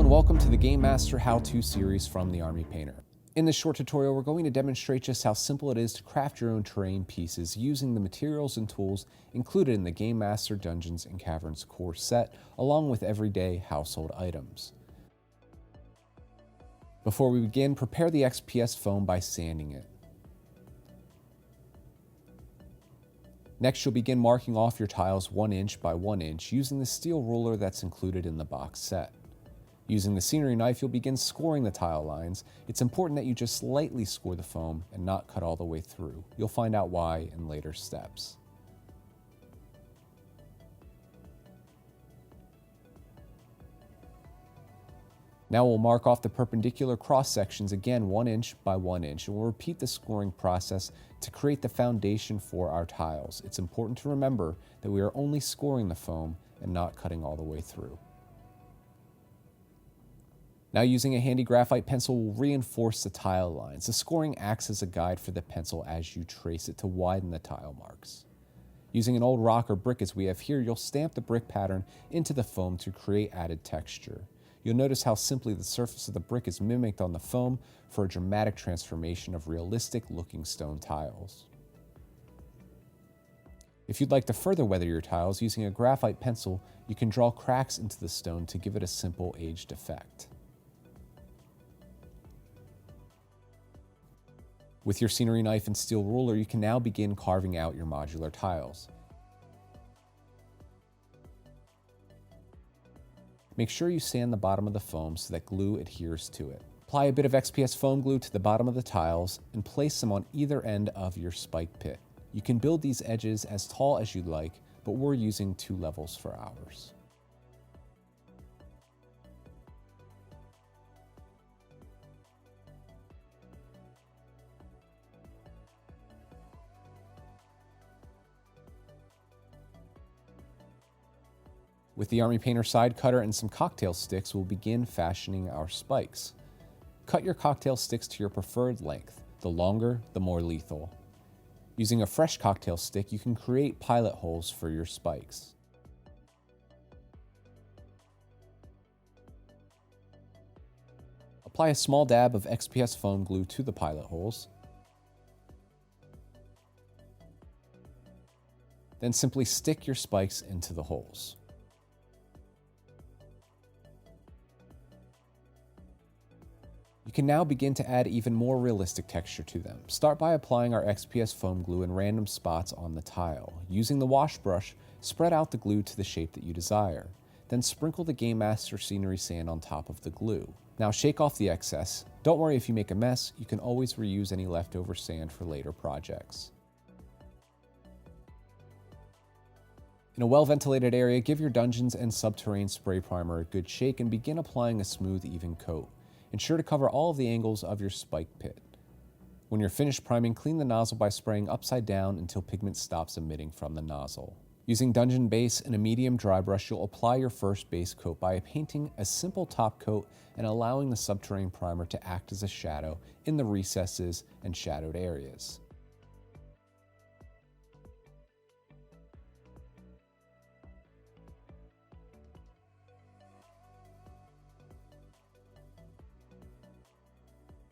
and welcome to the Game Master how-to series from the Army Painter. In this short tutorial, we're going to demonstrate just how simple it is to craft your own terrain pieces using the materials and tools included in the Game Master Dungeons and Caverns core set, along with everyday household items. Before we begin, prepare the XPS foam by sanding it. Next, you'll begin marking off your tiles 1 inch by 1 inch using the steel ruler that's included in the box set. Using the scenery knife, you'll begin scoring the tile lines. It's important that you just slightly score the foam and not cut all the way through. You'll find out why in later steps. Now we'll mark off the perpendicular cross sections again 1 inch by 1 inch, and we'll repeat the scoring process to create the foundation for our tiles. It's important to remember that we are only scoring the foam and not cutting all the way through. Now using a handy graphite pencil, we'll reinforce the tile lines. The scoring acts as a guide for the pencil as you trace it to widen the tile marks. Using an old rock or brick as we have here, you'll stamp the brick pattern into the foam to create added texture. You'll notice how simply the surface of the brick is mimicked on the foam for a dramatic transformation of realistic looking stone tiles. If you'd like to further weather your tiles using a graphite pencil, you can draw cracks into the stone to give it a simple aged effect. With your scenery knife and steel ruler, you can now begin carving out your modular tiles. Make sure you sand the bottom of the foam so that glue adheres to it. Apply a bit of XPS foam glue to the bottom of the tiles and place them on either end of your spike pit. You can build these edges as tall as you'd like, but we're using 2 levels for ours. With the Army Painter side cutter and some cocktail sticks, we'll begin fashioning our spikes. Cut your cocktail sticks to your preferred length. The longer, the more lethal. Using a fresh cocktail stick, you can create pilot holes for your spikes. Apply a small dab of XPS foam glue to the pilot holes. Then simply stick your spikes into the holes. You can now begin to add even more realistic texture to them. Start by applying our XPS foam glue in random spots on the tile. Using the wash brush, spread out the glue to the shape that you desire. Then sprinkle the Game Master scenery sand on top of the glue. Now shake off the excess. Don't worry if you make a mess, you can always reuse any leftover sand for later projects. In a well-ventilated area, give your dungeons and subterranean spray primer a good shake and begin applying a smooth, even coat. Ensure to cover all of the angles of your spike pit. When you're finished priming, clean the nozzle by spraying upside down until pigment stops emitting from the nozzle. Using Dungeon Base and a medium dry brush, you'll apply your first base coat by painting a simple top coat and allowing the subterranean primer to act as a shadow in the recesses and shadowed areas.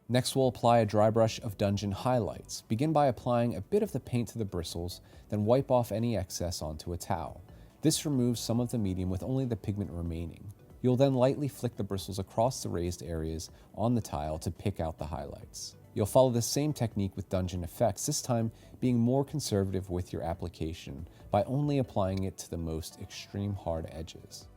Next, we'll apply a dry brush of dungeon highlights. Begin by applying a bit of the paint to the bristles, then wipe off any excess onto a towel. This removes some of the medium with only the pigment remaining. You'll then lightly flick the bristles across the raised areas on the tile to pick out the highlights. You'll follow the same technique with dungeon effects, this time being more conservative with your application by only applying it to the most extreme hard edges.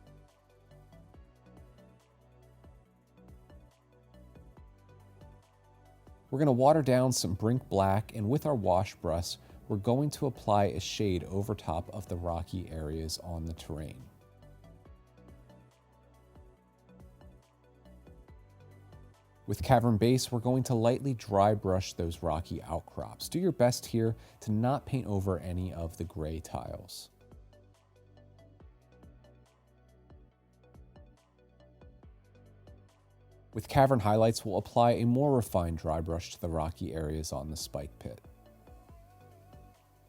We're going to water down some Brink Black, and with our wash brush, we're going to apply a shade over top of the rocky areas on the terrain. With Cavern Base, we're going to lightly dry brush those rocky outcrops. Do your best here to not paint over any of the gray tiles. With Cavern Highlights, we'll apply a more refined dry brush to the rocky areas on the spike pit.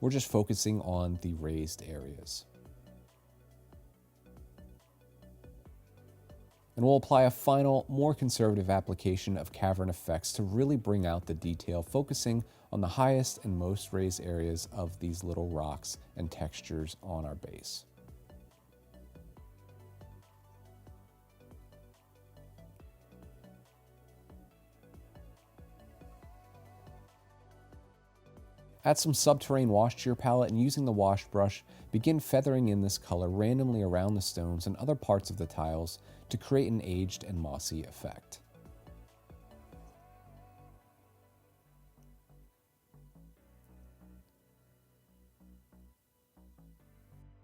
We're just focusing on the raised areas. And we'll apply a final, more conservative application of cavern effects to really bring out the detail, focusing on the highest and most raised areas of these little rocks and textures on our base. Add some subterranean wash to your palette and using the wash brush, begin feathering in this color randomly around the stones and other parts of the tiles to create an aged and mossy effect.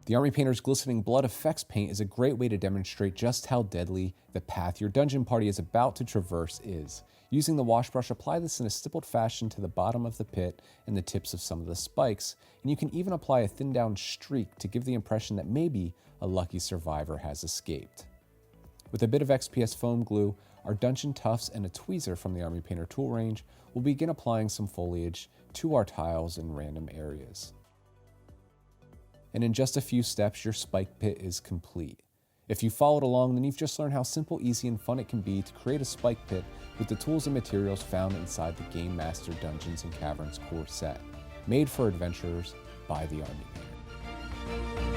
The Army Painter's Glistening Blood Effects paint is a great way to demonstrate just how deadly the path your dungeon party is about to traverse is. Using the wash brush, apply this in a stippled fashion to the bottom of the pit and the tips of some of the spikes, and you can even apply a thin down streak to give the impression that maybe a lucky survivor has escaped. With a bit of XPS foam glue, our dungeon toughs, and a tweezer from the Army Painter tool range, we'll begin applying some foliage to our tiles in random areas. And in just a few steps, your spike pit is complete. If you followed along, then you've just learned how simple, easy, and fun it can be to create a spike pit with the tools and materials found inside the Game Master Dungeons and Caverns core set, made for adventurers by the Army Painter.